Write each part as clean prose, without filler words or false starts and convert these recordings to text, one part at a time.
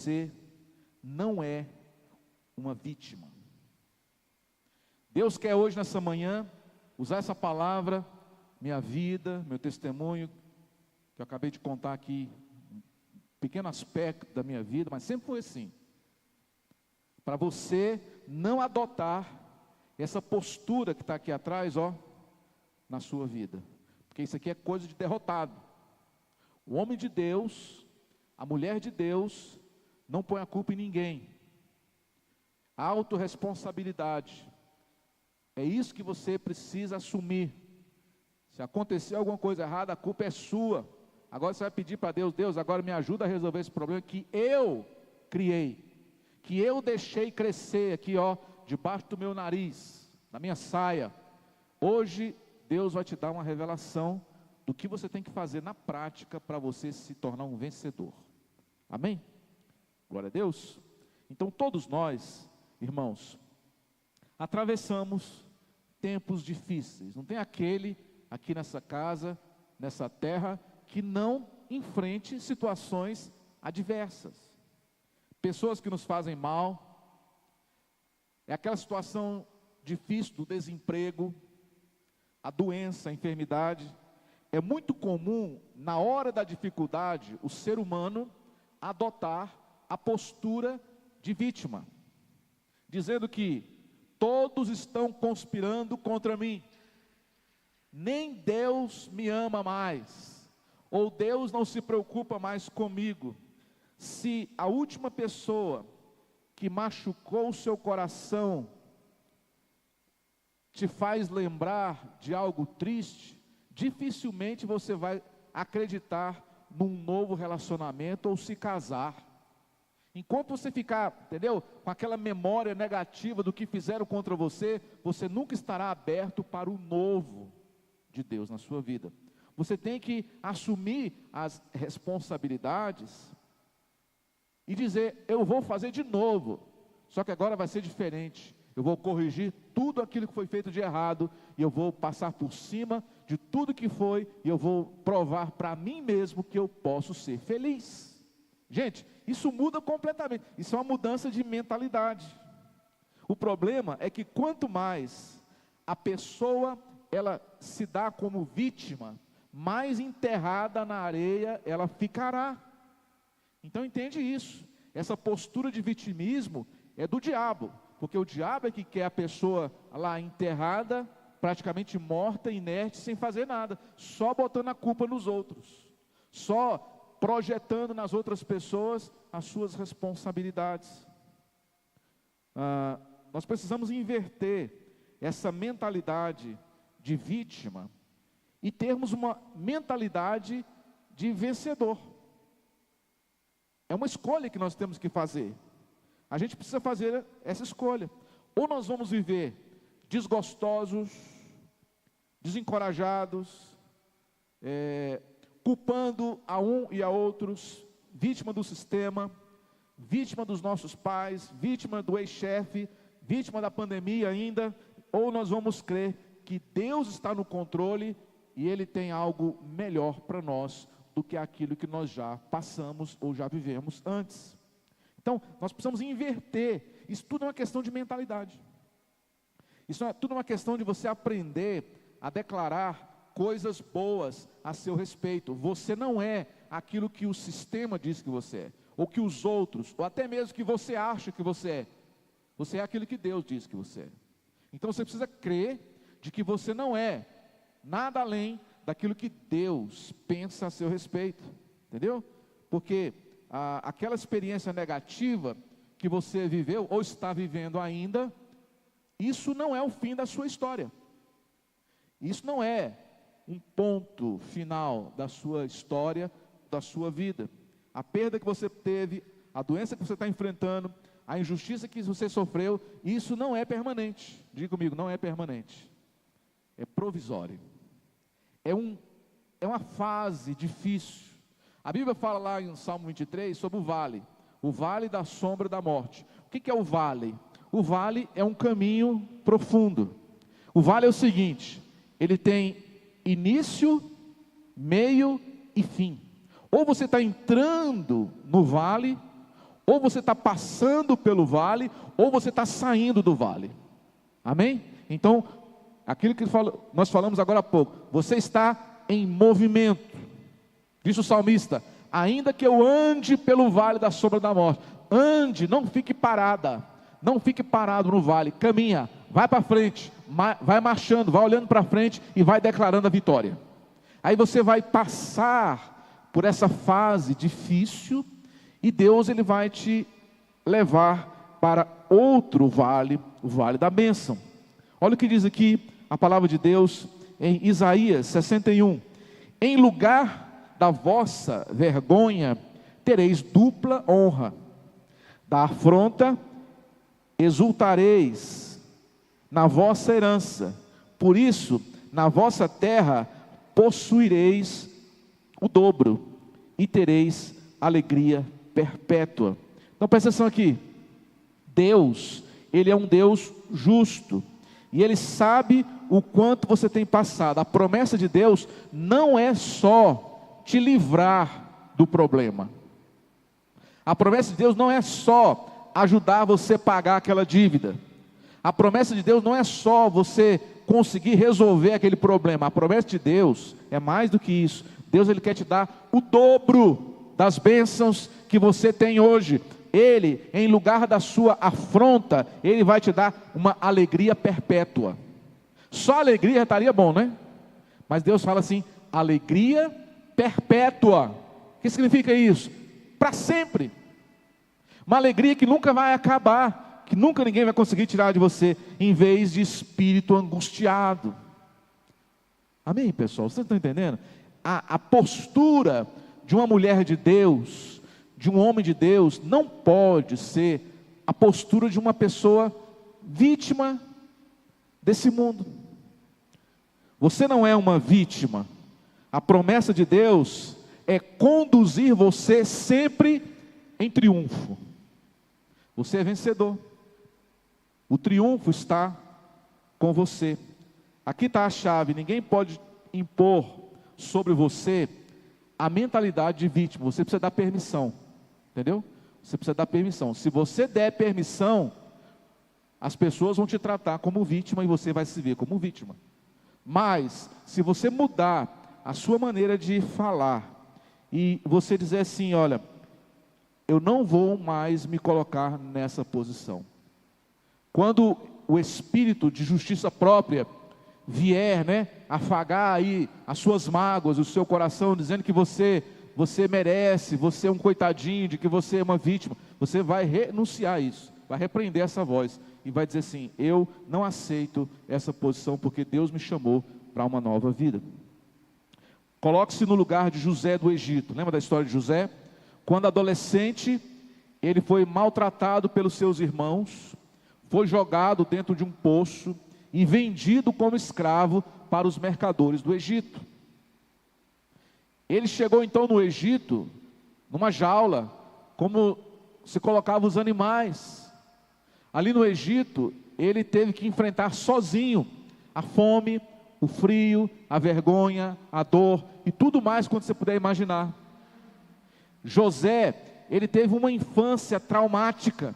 Você não é uma vítima. Deus quer hoje, nessa manhã, usar essa palavra, minha vida, meu testemunho, que eu acabei de contar aqui, um pequeno aspecto da minha vida, mas sempre foi assim, para você não adotar essa postura que está aqui atrás, ó, na sua vida, porque isso aqui é coisa de derrotado. O homem de Deus, a mulher de Deus, não põe a culpa em ninguém. A autorresponsabilidade. É isso que você precisa assumir. Se acontecer alguma coisa errada, a culpa é sua. Agora você vai pedir para Deus: Deus, agora me ajuda a resolver esse problema que eu criei, que eu deixei crescer aqui, ó, debaixo do meu nariz, na minha saia. Hoje, Deus vai te dar uma revelação do que você tem que fazer na prática para você se tornar um vencedor. Amém? Glória a Deus. Então todos nós, irmãos, atravessamos tempos difíceis. Não tem aquele aqui nessa casa, nessa terra, que não enfrente situações adversas. Pessoas que nos fazem mal. É aquela situação difícil do desemprego, a doença, a enfermidade. É muito comum, na hora da dificuldade, o ser humano adotar a postura de vítima, dizendo que todos estão conspirando contra mim, nem Deus me ama mais, ou Deus não se preocupa mais comigo. Se a última pessoa que machucou o seu coração te faz lembrar de algo triste, dificilmente você vai acreditar num novo relacionamento ou se casar. Enquanto você ficar, entendeu, com aquela memória negativa do que fizeram contra você, você nunca estará aberto para o novo de Deus na sua vida. Você tem que assumir as responsabilidades e dizer: eu vou fazer de novo, só que agora vai ser diferente. Eu vou corrigir tudo aquilo que foi feito de errado, e eu vou passar por cima de tudo que foi, e eu vou provar para mim mesmo que eu posso ser feliz. Gente, isso muda completamente. Isso é uma mudança de mentalidade. O problema é que quanto mais a pessoa ela se dá como vítima, mais enterrada na areia ela ficará. Então entende isso. Essa postura de vitimismo é do diabo, porque o diabo é que quer a pessoa lá enterrada, praticamente morta, inerte, sem fazer nada, só botando a culpa nos outros, só projetando nas outras pessoas as suas responsabilidades. Nós precisamos inverter essa mentalidade de vítima e termos uma mentalidade de vencedor. É uma escolha que nós temos que fazer. A gente precisa fazer essa escolha. Ou nós vamos viver desgostosos, desencorajados, culpando a um e a outros, vítima do sistema, vítima dos nossos pais, vítima do ex-chefe, vítima da pandemia ainda. Ou nós vamos crer que Deus está no controle e Ele tem algo melhor para nós do que aquilo que nós já passamos ou já vivemos antes. Então, nós precisamos inverter. Isso tudo é uma questão de mentalidade. Isso é tudo uma questão de você aprender a declarar coisas boas a seu respeito. Você não é aquilo que o sistema diz que você é, ou que os outros, ou até mesmo que você acha que você é. Você é aquilo que Deus diz que você é. Então você precisa crer de que você não é nada além daquilo que Deus pensa a seu respeito. Entendeu? Porque aquela experiência negativa que você viveu ou está vivendo ainda, isso não é o fim da sua história. Isso não é um ponto final da sua história, da sua vida. A perda que você teve, a doença que você está enfrentando, a injustiça que você sofreu, isso não é permanente. Diga comigo, não é permanente. É provisório. É uma fase difícil. A Bíblia fala lá em Salmo 23 sobre o vale da sombra da morte. O que é o vale? O vale é um caminho profundo. O vale é o seguinte: ele tem início, meio e fim. Ou você está entrando no vale, Ou você está passando pelo vale, ou você está saindo do vale. Amém? Então, aquilo que nós falamos agora há pouco, você está em movimento. Diz o salmista: ainda que eu ande pelo vale da sombra da morte, ande, não fique parada, não fique parado no vale, caminha, vai para frente, vai marchando, vai olhando para frente e vai declarando a vitória. Aí você vai passar por essa fase difícil e Deus ele vai te levar para outro vale, o vale da bênção. Olha o que diz aqui a palavra de Deus em Isaías 61: em lugar da vossa vergonha tereis dupla honra, da afronta exultareis na vossa herança, por isso na vossa terra possuireis o dobro e tereis alegria perpétua. Então presta atenção aqui, Deus, Ele é um Deus justo, e Ele sabe o quanto você tem passado. A promessa de Deus não é só te livrar do problema, a promessa de Deus não é só ajudar você a pagar aquela dívida, a promessa de Deus não é só você conseguir resolver aquele problema. A promessa de Deus é mais do que isso. Deus ele quer te dar o dobro das bênçãos que você tem hoje. Ele, em lugar da sua afronta, Ele vai te dar uma alegria perpétua. Só alegria estaria bom, né? Mas Deus fala assim, alegria perpétua. O que significa isso? Para sempre. Uma alegria que nunca vai acabar, que nunca ninguém vai conseguir tirar de você, em vez de espírito angustiado. Amém, pessoal? Vocês estão entendendo? A postura de uma mulher de Deus, de um homem de Deus, não pode ser a postura de uma pessoa vítima desse mundo. Você não é uma vítima. A promessa de Deus é conduzir você sempre em triunfo. Você é vencedor. O triunfo está com você. Aqui está a chave. Ninguém pode impor sobre você a mentalidade de vítima. Você precisa dar permissão. Entendeu? Você precisa dar permissão. Se você der permissão, as pessoas vão te tratar como vítima e você vai se ver como vítima. Mas, se você mudar a sua maneira de falar e você dizer assim, olha, eu não vou mais me colocar nessa posição. Quando o espírito de justiça própria vier, afagar aí as suas mágoas, o seu coração, dizendo que você merece, você é um coitadinho, de que você é uma vítima, você vai renunciar a isso, vai repreender essa voz e vai dizer assim, eu não aceito essa posição porque Deus me chamou para uma nova vida. Coloque-se no lugar de José do Egito. Lembra da história de José? Quando adolescente, ele foi maltratado pelos seus irmãos, foi jogado dentro de um poço e vendido como escravo para os mercadores do Egito. Ele chegou então no Egito, numa jaula, como se colocava os animais. Ali no Egito, ele teve que enfrentar sozinho a fome, o frio, a vergonha, a dor e tudo mais quanto você puder imaginar. José, ele teve uma infância traumática.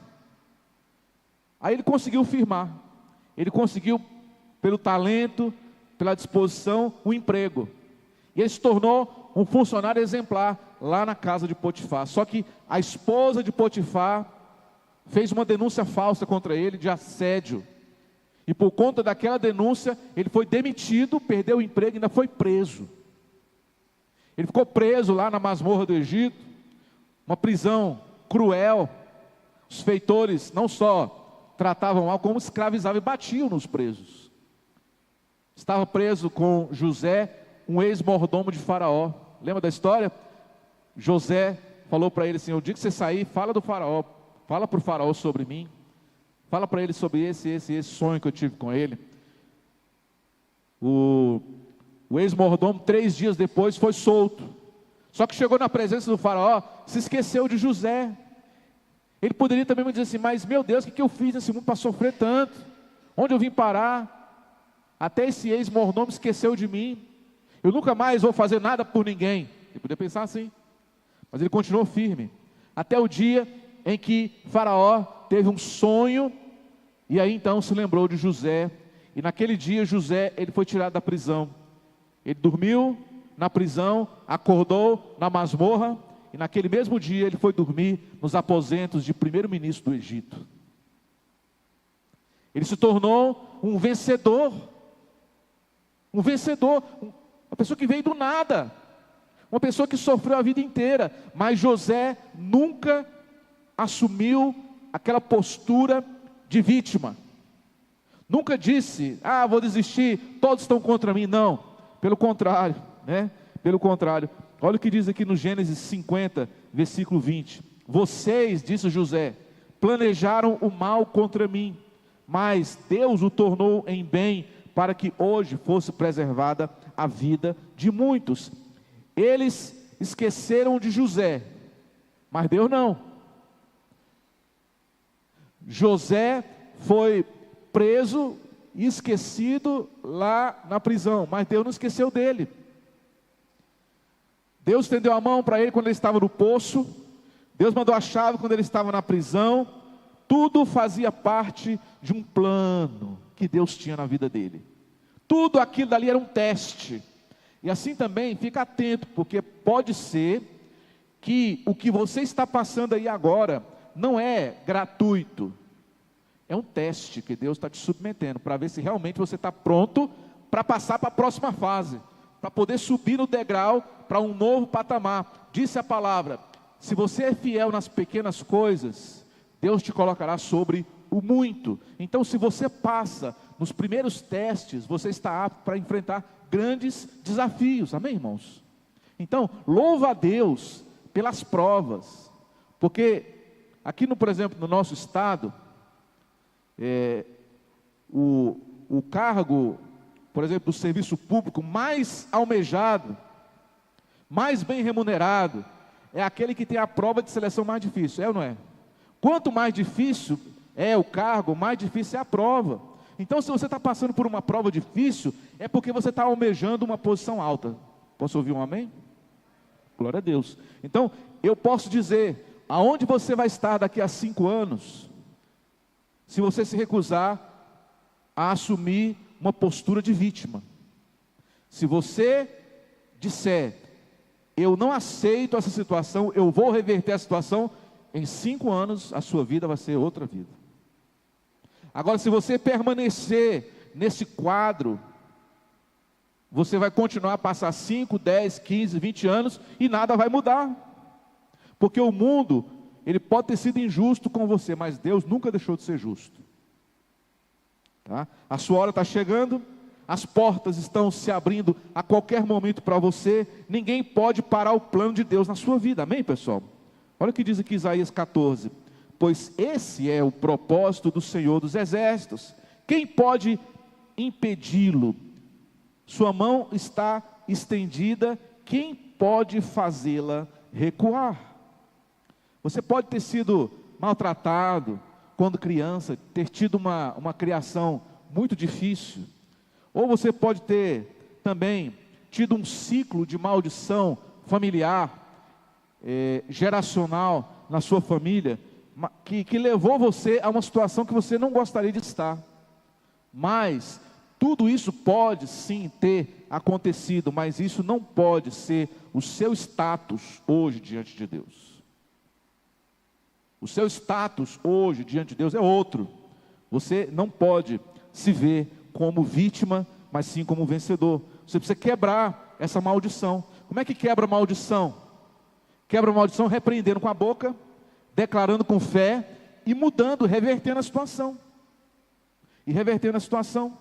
Aí ele conseguiu firmar, ele conseguiu, pelo talento, pela disposição, um emprego. E ele se tornou um funcionário exemplar lá na casa de Potifar. Só que a esposa de Potifar fez uma denúncia falsa contra ele de assédio. E por conta daquela denúncia, ele foi demitido, perdeu o emprego e ainda foi preso. Ele ficou preso lá na masmorra do Egito, uma prisão cruel. Os feitores não só tratavam mal, como escravizavam e batiam nos presos. Estava preso com José, um ex-mordomo de Faraó. Lembra da história? José falou para ele assim, o dia que você sair, fala do Faraó, fala para o Faraó sobre mim, fala para ele sobre esse sonho que eu tive com ele. O ex-mordomo, 3 dias depois, foi solto. Só que chegou na presença do Faraó, se esqueceu de José. Ele poderia também me dizer assim, mas meu Deus, o que eu fiz nesse mundo para sofrer tanto? Onde eu vim parar? Até esse ex-mordomo esqueceu de mim. Eu nunca mais vou fazer nada por ninguém. Ele podia pensar assim. Mas ele continuou firme. Até o dia em que Faraó teve um sonho, e aí então se lembrou de José, e naquele dia José, ele foi tirado da prisão, ele dormiu na prisão, acordou na masmorra, e naquele mesmo dia ele foi dormir nos aposentos de primeiro-ministro do Egito. Ele se tornou um vencedor, uma pessoa que veio do nada, uma pessoa que sofreu a vida inteira, mas José nunca assumiu aquela postura de vítima, nunca disse, vou desistir, todos estão contra mim. Não, pelo contrário, pelo contrário, olha o que diz aqui no Gênesis 50, versículo 20, vocês, disse José, planejaram o mal contra mim, mas Deus o tornou em bem, para que hoje fosse preservada a vida de muitos. Eles esqueceram de José, mas Deus não. José foi preso e esquecido lá na prisão, mas Deus não esqueceu dele. Deus estendeu a mão para ele quando ele estava no poço, Deus mandou a chave quando ele estava na prisão. Tudo fazia parte de um plano que Deus tinha na vida dele. Tudo aquilo dali era um teste. E assim também, fica atento, porque pode ser que o que você está passando aí agora não é gratuito. É um teste que Deus está te submetendo, para ver se realmente você está pronto para passar para a próxima fase, para poder subir no degrau para um novo patamar. Disse a palavra, se você é fiel nas pequenas coisas, Deus te colocará sobre o muito. Então, se você passa nos primeiros testes, você está apto para enfrentar grandes desafios. Amém, irmãos? Então, louva a Deus pelas provas, porque aqui, por exemplo, no nosso estado, o cargo, por exemplo, do serviço público mais almejado, mais bem remunerado, é aquele que tem a prova de seleção mais difícil, é ou não é? Quanto mais difícil é o cargo, mais difícil é a prova. Então, se você está passando por uma prova difícil, é porque você está almejando uma posição alta. Posso ouvir um amém? Glória a Deus. Então, eu posso dizer, aonde você vai estar daqui a 5 anos, se você se recusar a assumir uma postura de vítima. Se você disser, eu não aceito essa situação, eu vou reverter a situação, em 5 anos, a sua vida vai ser outra vida. Agora, se você permanecer nesse quadro, você vai continuar a passar 5, 10, 15, 20 anos e nada vai mudar. Porque o mundo, ele pode ter sido injusto com você, mas Deus nunca deixou de ser justo. Tá? A sua hora está chegando, as portas estão se abrindo a qualquer momento para você, ninguém pode parar o plano de Deus na sua vida. Amém, pessoal? Olha o que diz aqui Isaías 14, pois esse é o propósito do Senhor dos Exércitos, quem pode impedi-lo? Sua mão está estendida, quem pode fazê-la recuar? Você pode ter sido maltratado quando criança, ter tido uma criação muito difícil, ou você pode ter também tido um ciclo de maldição familiar, geracional na sua família, que levou você a uma situação que você não gostaria de estar. Mas tudo isso pode sim ter acontecido, mas isso não pode ser o seu status hoje diante de Deus. O seu status hoje diante de Deus é outro. Você não pode se ver como vítima, mas sim como vencedor. Você precisa quebrar essa maldição. Como é que quebra a maldição? Quebra a maldição repreendendo com a boca, declarando com fé e mudando, revertendo a situação. E revertendo a situação.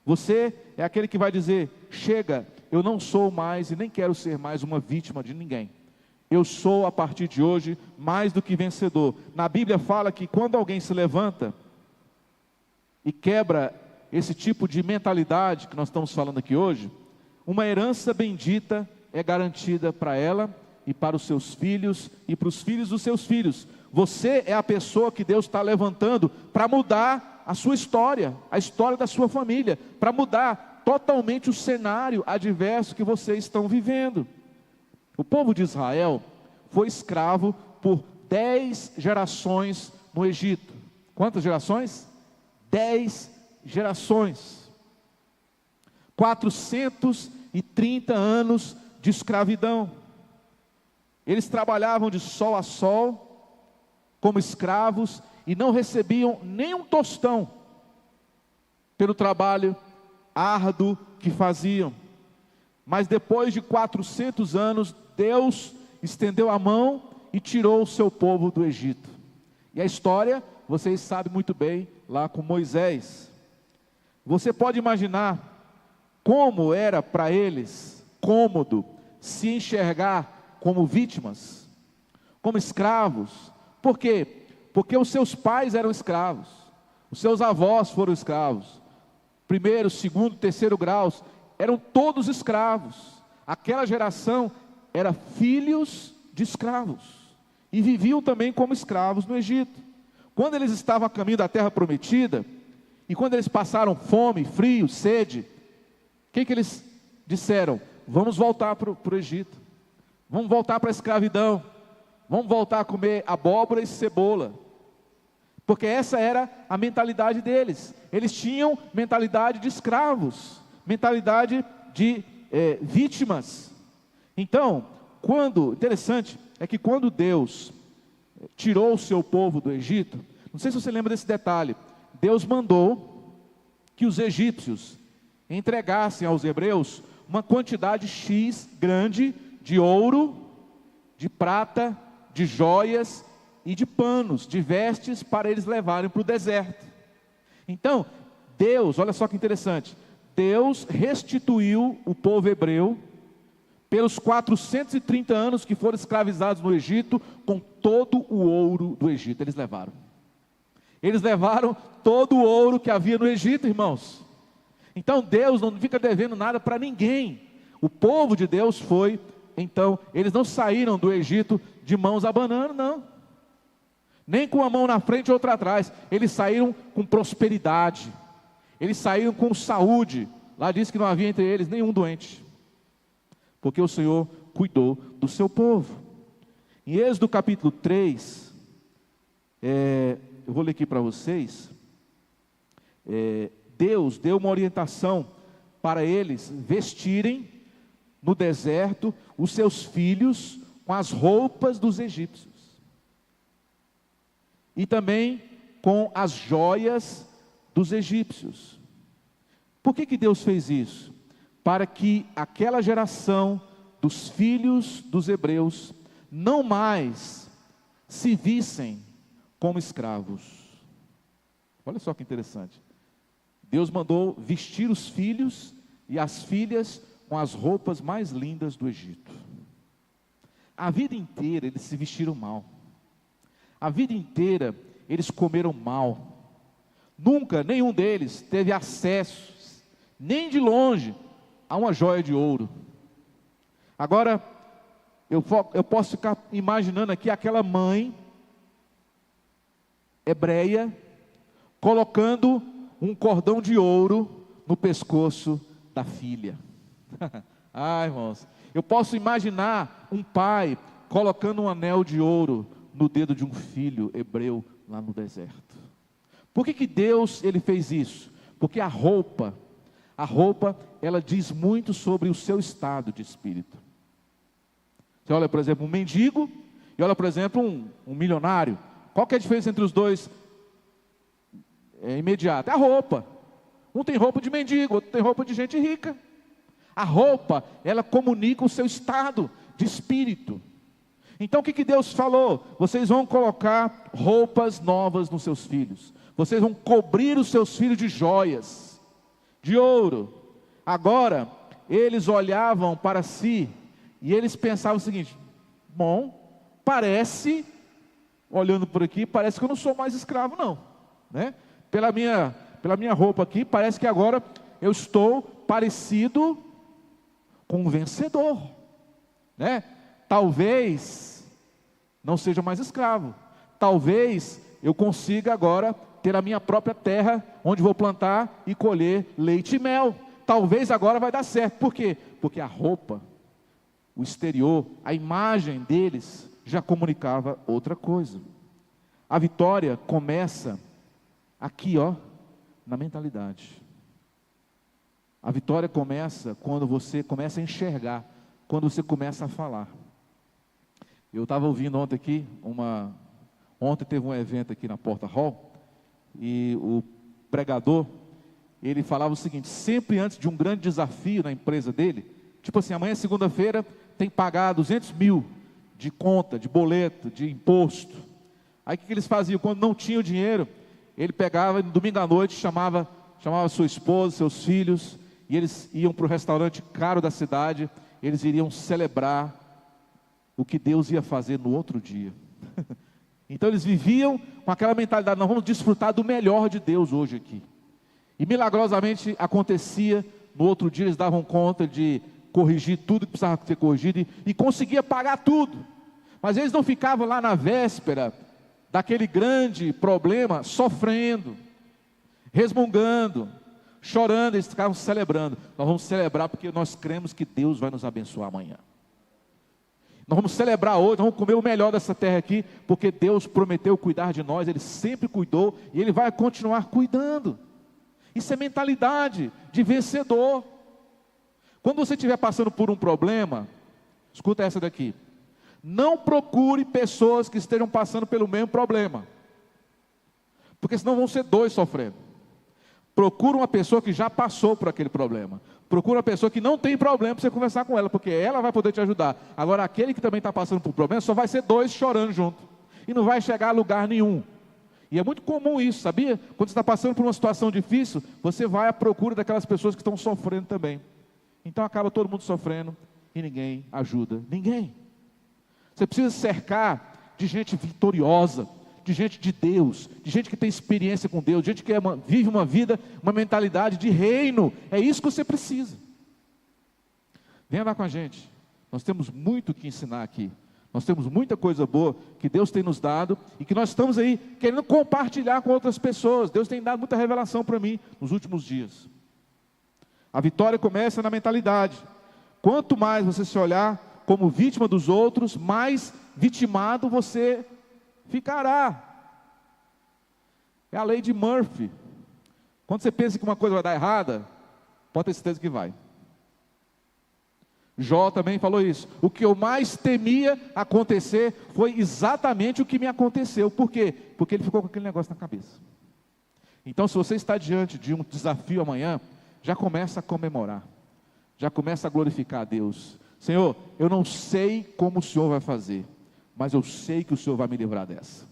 Você é aquele que vai dizer, chega, eu não sou mais e nem quero ser mais uma vítima de ninguém. Eu sou a partir de hoje mais do que vencedor. Na Bíblia fala que quando alguém se levanta e quebra esse tipo de mentalidade que nós estamos falando aqui hoje, uma herança bendita é garantida para ela e para os seus filhos e para os filhos dos seus filhos. Você é a pessoa que Deus está levantando para mudar a sua história, a história da sua família, para mudar totalmente o cenário adverso que vocês estão vivendo. O povo de Israel foi escravo por 10 gerações no Egito. Quantas gerações? 10 gerações. 430 anos de escravidão. Eles trabalhavam de sol a sol, como escravos, e não recebiam nem um tostão pelo trabalho árduo que faziam. Mas depois de 400 anos, Deus estendeu a mão e tirou o seu povo do Egito. E a história, vocês sabem muito bem, lá com Moisés. Você pode imaginar como era para eles cômodo se enxergar como vítimas, como escravos. Por quê? Porque os seus pais eram escravos, os seus avós foram escravos, primeiro, segundo, terceiro graus, eram todos escravos. Aquela geração era filhos de escravos, e viviam também como escravos no Egito. Quando eles estavam a caminho da terra prometida, e quando eles passaram fome, frio, sede, o que eles disseram? Vamos voltar para o Egito, vamos voltar para a escravidão, vamos voltar a comer abóbora e cebola, porque essa era a mentalidade deles. Eles tinham mentalidade de escravos, mentalidade de vítimas. Então, interessante é que quando Deus tirou o seu povo do Egito, não sei se você lembra desse detalhe, Deus mandou que os egípcios entregassem aos hebreus uma quantidade X grande de ouro, de prata, de joias e de panos, de vestes, para eles levarem para o deserto. Então, Deus, olha só que interessante, Deus restituiu o povo hebreu pelos 430 anos que foram escravizados no Egito, com todo o ouro do Egito. Eles levaram todo o ouro que havia no Egito, irmãos. Então Deus não fica devendo nada para ninguém. O povo de Deus foi, então, eles não saíram do Egito de mãos abanando, não, nem com uma mão na frente e outra atrás. Eles saíram com prosperidade, eles saíram com saúde. Lá diz que não havia entre eles nenhum doente, porque o Senhor cuidou do seu povo. Em Êxodo capítulo 3, eu vou ler aqui para vocês, Deus deu uma orientação para eles vestirem no deserto os seus filhos com as roupas dos egípcios, e também com as joias dos egípcios. Por que Deus fez isso? Para que aquela geração dos filhos dos hebreus não mais se vissem como escravos. Olha só que interessante. Deus mandou vestir os filhos e as filhas com as roupas mais lindas do Egito. A vida inteira eles se vestiram mal. A vida inteira eles comeram mal. Nunca nenhum deles teve acesso, nem de longe, a uma joia de ouro. Agora, eu posso ficar imaginando aqui aquela mãe hebreia colocando um cordão de ouro no pescoço da filha. Irmãos, eu posso imaginar um pai colocando um anel de ouro no dedo de um filho hebreu lá no deserto. Por que Deus ele fez isso? Porque a roupa, ela diz muito sobre o seu estado de espírito. Você olha, por exemplo, um mendigo e olha, por exemplo, um milionário. Qual que é a diferença entre os dois? Imediata. É a roupa. Um tem roupa de mendigo, outro tem roupa de gente rica. A roupa, ela comunica o seu estado de espírito. Então o que Deus falou? Vocês vão colocar roupas novas nos seus filhos. Vocês vão cobrir os seus filhos de joias, de ouro. Agora, eles olhavam para si e eles pensavam o seguinte: bom, parece, olhando por aqui, parece que eu não sou mais escravo não, né? Pela minha roupa aqui, parece que agora eu estou parecido com um vencedor, né? Talvez não seja mais escravo, talvez eu consiga agora ter a minha própria terra, onde vou plantar e colher leite e mel. Talvez agora vai dar certo. Por quê? Porque a roupa, o exterior, a imagem deles já comunicava outra coisa. A vitória começa aqui, ó, na mentalidade. A vitória começa quando você começa a enxergar, quando você começa a falar. Eu estava ouvindo ontem aqui, ontem teve um evento aqui na Porta Hall, e o pregador, ele falava o seguinte: sempre antes de um grande desafio na empresa dele, tipo assim, amanhã segunda-feira tem que pagar 200 mil de conta, de boleto, de imposto. Aí o que eles faziam? Quando não tinha o dinheiro, ele pegava, no domingo à noite, chamava sua esposa, seus filhos, e eles iam para o restaurante caro da cidade, eles iriam celebrar o que Deus ia fazer no outro dia. Então eles viviam com aquela mentalidade: nós vamos desfrutar do melhor de Deus hoje aqui. E milagrosamente acontecia, no outro dia eles davam conta de corrigir tudo que precisava ser corrigido e conseguia pagar tudo. Mas eles não ficavam lá na véspera daquele grande problema sofrendo, resmungando, chorando. Eles ficavam celebrando. Nós vamos celebrar porque nós cremos que Deus vai nos abençoar amanhã. Nós vamos celebrar hoje, vamos comer o melhor dessa terra aqui, porque Deus prometeu cuidar de nós, Ele sempre cuidou e Ele vai continuar cuidando. Isso é mentalidade de vencedor. Quando você estiver passando por um problema, escuta essa daqui: não procure pessoas que estejam passando pelo mesmo problema, porque senão vão ser dois sofrendo. Procura uma pessoa que já passou por aquele problema. Procura uma pessoa que não tem problema para você conversar com ela, porque ela vai poder te ajudar. Agora, aquele que também está passando por problema, só vai ser dois chorando junto, e não vai chegar a lugar nenhum. E é muito comum isso, sabia? Quando você está passando por uma situação difícil, você vai à procura daquelas pessoas que estão sofrendo também. Então acaba todo mundo sofrendo e ninguém ajuda ninguém. Você precisa cercar de gente vitoriosa, de gente de Deus, de gente que tem experiência com Deus, de gente que vive uma vida, uma mentalidade de reino. É isso que você precisa. Venha lá com a gente. Nós temos muito que ensinar aqui. Nós temos muita coisa boa que Deus tem nos dado e que nós estamos aí querendo compartilhar com outras pessoas. Deus tem dado muita revelação para mim nos últimos dias. A vitória começa na mentalidade. Quanto mais você se olhar como vítima dos outros, mais vitimado você ficará. É a lei de Murphy. Quando você pensa que uma coisa vai dar errada, pode ter certeza que vai. Jó também falou isso. O que eu mais temia acontecer foi exatamente o que me aconteceu. Por quê? Porque ele ficou com aquele negócio na cabeça. Então, se você está diante de um desafio amanhã, já começa a comemorar, já começa a glorificar a Deus. Senhor, eu não sei como o Senhor vai fazer, mas eu sei que o Senhor vai me livrar dessa.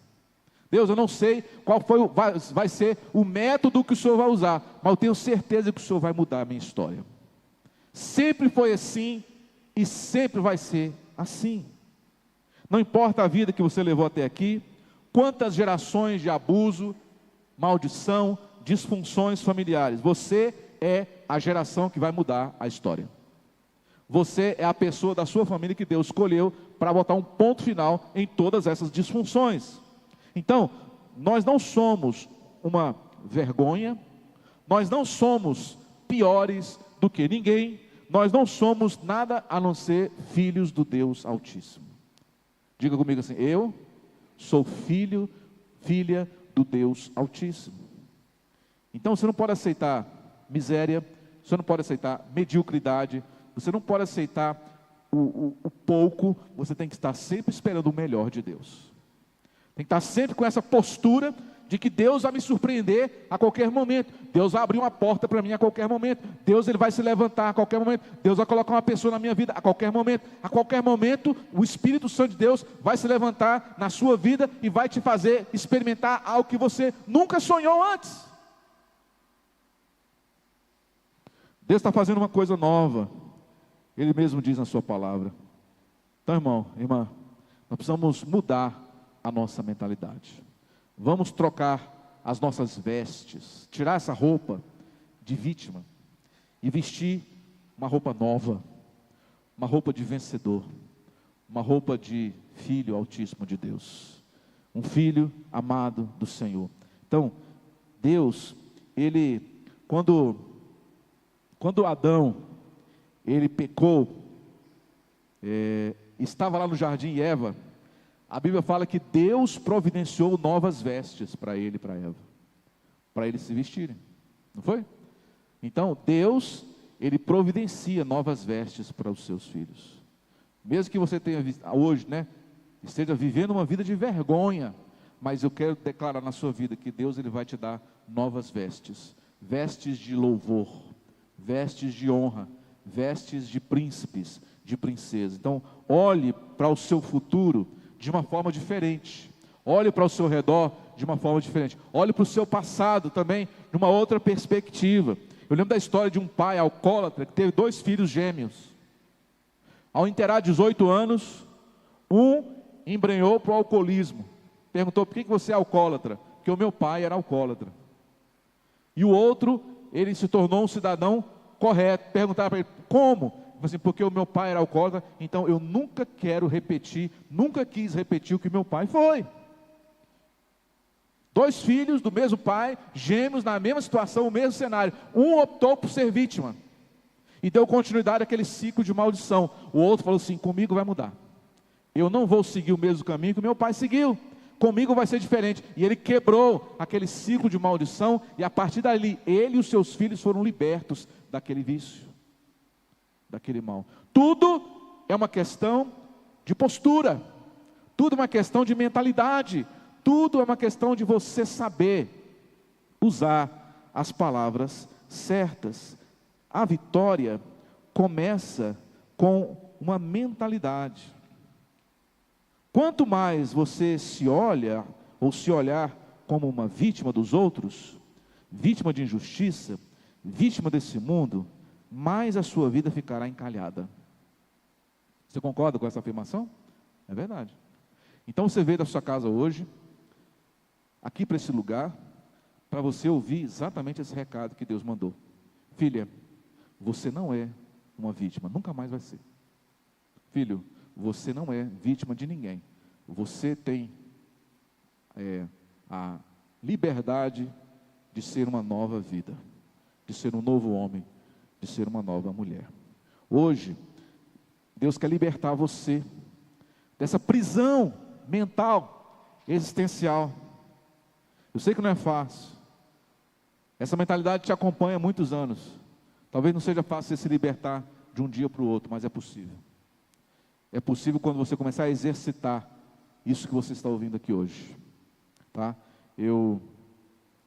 Deus, eu não sei qual vai ser o método que o Senhor vai usar, mas eu tenho certeza que o Senhor vai mudar a minha história. Sempre foi assim e sempre vai ser assim. Não importa a vida que você levou até aqui, quantas gerações de abuso, maldição, disfunções familiares, você é a geração que vai mudar a história. Você é a pessoa da sua família que Deus escolheu para botar um ponto final em todas essas disfunções. Então, nós não somos uma vergonha, nós não somos piores do que ninguém, nós não somos nada a não ser filhos do Deus Altíssimo. Diga comigo assim: eu sou filha do Deus Altíssimo. Então você não pode aceitar miséria, você não pode aceitar mediocridade, você não pode aceitar o pouco, você tem que estar sempre esperando o melhor de Deus. Tem que estar sempre com essa postura de que Deus vai me surpreender a qualquer momento. Deus vai abrir uma porta para mim a qualquer momento. Deus ele vai se levantar a qualquer momento. Deus vai colocar uma pessoa na minha vida a qualquer momento. A qualquer momento, o Espírito Santo de Deus vai se levantar na sua vida e vai te fazer experimentar algo que você nunca sonhou antes. Deus está fazendo uma coisa nova. Ele mesmo diz na sua palavra. Então, irmão, irmã, nós precisamos mudar a nossa mentalidade. Vamos trocar as nossas vestes, tirar essa roupa de vítima e vestir uma roupa nova, uma roupa de vencedor, uma roupa de filho altíssimo de Deus, um filho amado do Senhor. Então, Deus, ele, quando Adão, ele pecou, estava lá no jardim e Eva, A Bíblia fala que Deus providenciou novas vestes para ele e para Eva, para eles se vestirem, não foi? Então Deus, Ele providencia novas vestes para os seus filhos. Mesmo que você tenha hoje, esteja vivendo uma vida de vergonha, mas eu quero declarar na sua vida que Deus, Ele vai te dar novas vestes, vestes de louvor, vestes de honra, vestes de príncipes, de princesas. Então olhe para o seu futuro de uma forma diferente, olhe para o seu redor de uma forma diferente, olhe para o seu passado também de uma outra perspectiva. Eu lembro da história de um pai alcoólatra que teve 2 filhos gêmeos. Ao inteirar 18 anos, um embrenhou para o alcoolismo. Perguntou: por que você é alcoólatra? Porque o meu pai era alcoólatra. E o outro, ele se tornou um cidadão correto. Perguntaram para ele: como? Ele falou assim: porque o meu pai era alcoólatra, então eu nunca quis repetir o que meu pai foi. 2 filhos do mesmo pai, gêmeos na mesma situação, o mesmo cenário. Um optou por ser vítima e deu continuidade àquele ciclo de maldição. O outro falou assim: comigo vai mudar. Eu não vou seguir o mesmo caminho que meu pai seguiu. Comigo vai ser diferente. E ele quebrou aquele ciclo de maldição, e a partir dali, ele e os seus filhos foram libertos daquele vício, daquele mal. Tudo é uma questão de postura, tudo é uma questão de mentalidade, tudo é uma questão de você saber usar as palavras certas. A vitória começa com uma mentalidade. Quanto mais você se olha ou se olhar como uma vítima dos outros, vítima de injustiça, vítima desse mundo, mais a sua vida ficará encalhada. Você concorda com essa afirmação? É verdade. Então você veio da sua casa hoje, aqui para esse lugar, para você ouvir exatamente esse recado que Deus mandou. Filha, você não é uma vítima, nunca mais vai ser. Filho, você não é vítima de ninguém. Você tem a liberdade de ser uma nova vida, de ser um novo homem, de ser uma nova mulher. Hoje, Deus quer libertar você dessa prisão mental, existencial. Eu sei que não é fácil. Essa mentalidade te acompanha há muitos anos. Talvez não seja fácil você se libertar de um dia para o outro, mas é possível. É possível quando você começar a exercitar isso que você está ouvindo aqui hoje. Tá? Eu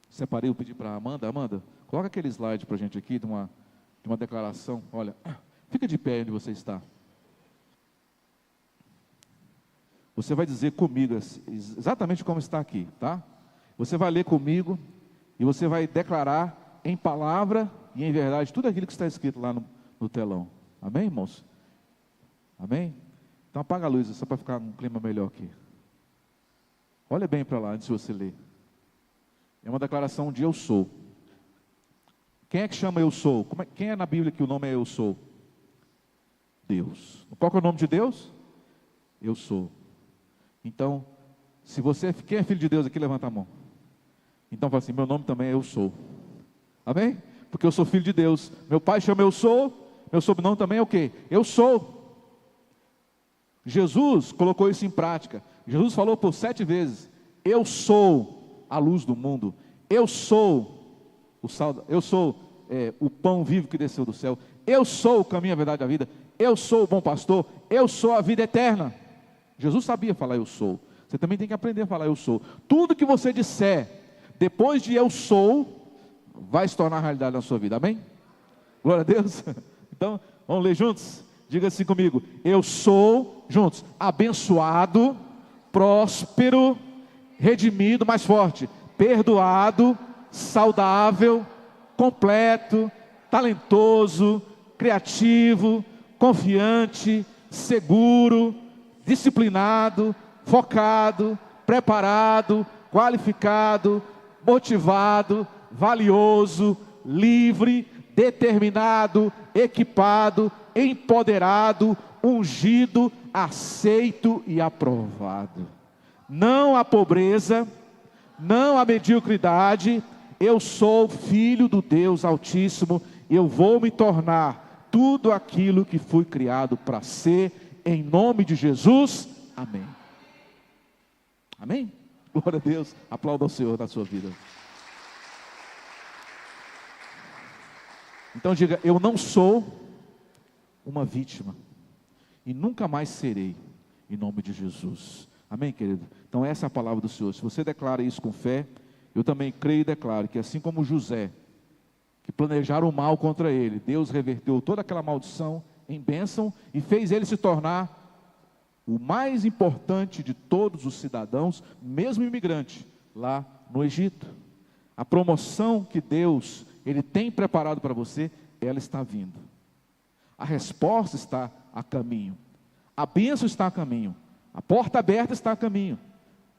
separei, eu pedi para a Amanda, coloca aquele slide para a gente aqui de uma declaração. Olha, fica de pé onde você está. Você vai dizer comigo exatamente como está aqui, tá? Você vai ler comigo e você vai declarar em palavra e em verdade tudo aquilo que está escrito lá no telão. Amém, irmãos? Amém? Então apaga a luz, só para ficar um clima melhor aqui. Olha bem para lá antes de você ler. É uma declaração de eu sou. Quem é que chama eu sou? Quem é na Bíblia que o nome é eu sou? Deus. Qual que é o nome de Deus? Eu sou. Então, se você, quem é filho de Deus aqui, levanta a mão. Então fala assim: meu nome também é eu sou. Amém? Porque eu sou filho de Deus. Meu pai chama eu sou, meu sobrenome também é o quê? Eu sou. Jesus colocou isso em prática. Jesus falou por 7 vezes: eu sou a luz do mundo. Eu sou o sal, eu sou o pão vivo que desceu do céu. Eu sou o caminho, a verdade e a vida. Eu sou o bom pastor. Eu sou a vida eterna. Jesus sabia falar eu sou. Você também tem que aprender a falar eu sou. Tudo que você disser depois de eu sou, vai se tornar realidade na sua vida. Amém? Glória a Deus. Então, vamos ler juntos? Diga assim comigo: eu sou, juntos, abençoado, próspero, redimido, mais forte, perdoado, saudável, completo, talentoso, criativo, confiante, seguro, disciplinado, focado, preparado, qualificado, motivado, valioso, livre, determinado, equipado, empoderado, ungido, aceito e aprovado. Não há pobreza, não há mediocridade. Eu sou filho do Deus Altíssimo. Eu vou me tornar tudo aquilo que fui criado para ser, em nome de Jesus. Amém. Amém? Glória a Deus. Aplauda ao Senhor na sua vida. Então diga: eu não sou uma vítima e nunca mais serei, em nome de Jesus. Amém, querido? Então essa é a palavra do Senhor. Se você declara isso com fé, eu também creio e declaro que assim como José, que planejaram o mal contra ele, Deus reverteu toda aquela maldição em bênção e fez ele se tornar o mais importante de todos os cidadãos, mesmo imigrante, lá no Egito. A promoção que Deus, Ele tem preparado para você, ela está vindo. A resposta está a caminho. A bênção está a caminho. A porta aberta está a caminho.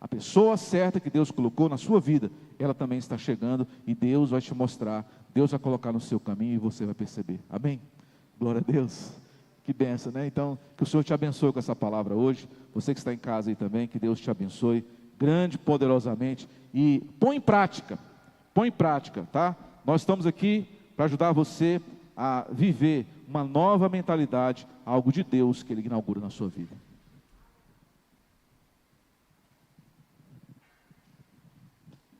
A pessoa certa que Deus colocou na sua vida, ela também está chegando e Deus vai te mostrar, Deus vai colocar no seu caminho e você vai perceber. Amém? Glória a Deus. Que benção, né? Então, que o Senhor te abençoe com essa palavra hoje. Você que está em casa aí também, que Deus te abençoe grande, poderosamente. E põe em prática, tá? Nós estamos aqui para ajudar você a viver uma nova mentalidade, algo de Deus que Ele inaugura na sua vida.